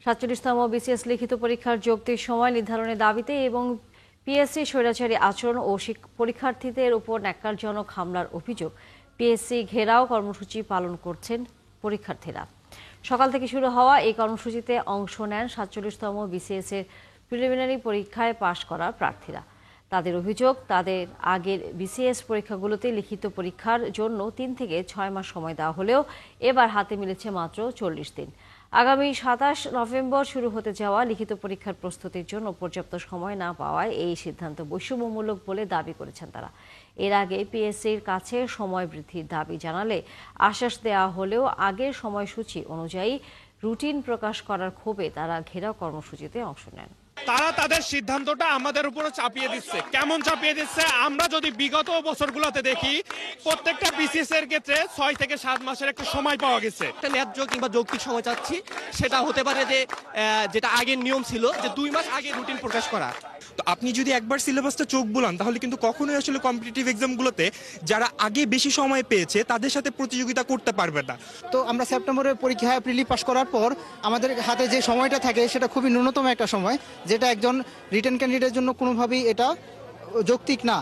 ৪৭তম BCS লিখিত পরীক্ষার যৌক্তিক সময় নির্ধারণের দাবিতে এবং পিএসসি স্বৈরাচারী আচরণ ও পরীক্ষার্থীদের উপর ন্যাক্কারজনক হামলার অভিযোগ পিএসসি ঘেরাও কর্মসূচি পালন করছেন পরীক্ষার্থীরা। সকাল থেকে শুরু হওয়া এই কর্মসূচিতে অংশ নেন ৪৭তম বিসিএস এর প্রিলিমিনারি পরীক্ষায় পাশ করা প্রার্থীরা। তাদের অভিযোগ, তাদের আগের বিসিএস পরীক্ষাগুলোতে লিখিত পরীক্ষার জন্য ৩ থেকে ৬ মাস সময় দেওয়া হলেও এবার হাতে মিলেছে মাত্র ৪০ দিন। আগামী ২৭ নভেম্বর শুরু হতে যাওয়া লিখিত পরীক্ষার প্রস্তুতির জন্য পর্যাপ্ত সময় না পাওয়ায় এই সিদ্ধান্ত বৈষম্যমূলক বলে দাবি করেছেন তারা। এর আগে পিএসসির কাছে সময় বৃদ্ধির দাবি জানালে আশ্বাস দেওয়া হলেও আগের সময়সূচি অনুযায়ী রুটিন প্রকাশ করার ক্ষোভে তারা ঘেরাও কর্মসূচিতে অংশ নেন। তারা তাদের সিদ্ধান্তটা আমাদের উপরে চাপিয়ে দিচ্ছে। কেমন চাপিয়ে দিচ্ছে? আমরা যদি বিগত বছরগুলোতে দেখি, প্রত্যেকটা বিসিএস এর ক্ষেত্রে ৬ থেকে ৭ মাসের একটা সময় পাওয়া গেছে। একটা ন্যায্য কিংবা যৌক্তিক সময় চাচ্ছি, সেটা হতে পারে যে যেটা আগের নিয়ম ছিল যে ২ মাস আগে রুটিন প্রকাশ করা। তো আপনি যদি একবার সিলেবাসটা চোখ বুলান তাহলে কিন্তু কখনোই আসলে কম্পিটিটিভ এক্সামগুলোতে যারা আগে বেশি সময় পেয়েছে তাদের সাথে প্রতিযোগিতা করতে পারবে না। তো আমরা সেপ্টেম্বরের পরীক্ষায় প্রিলি পাস করার পর আমাদের হাতে যে সময়টা থাকে সেটা খুবই ন্যূনতম একটা সময়, যেটা একজন রিটেন ক্যান্ডিডেটের জন্য কোনোভাবেই এটা যৌক্তিক না।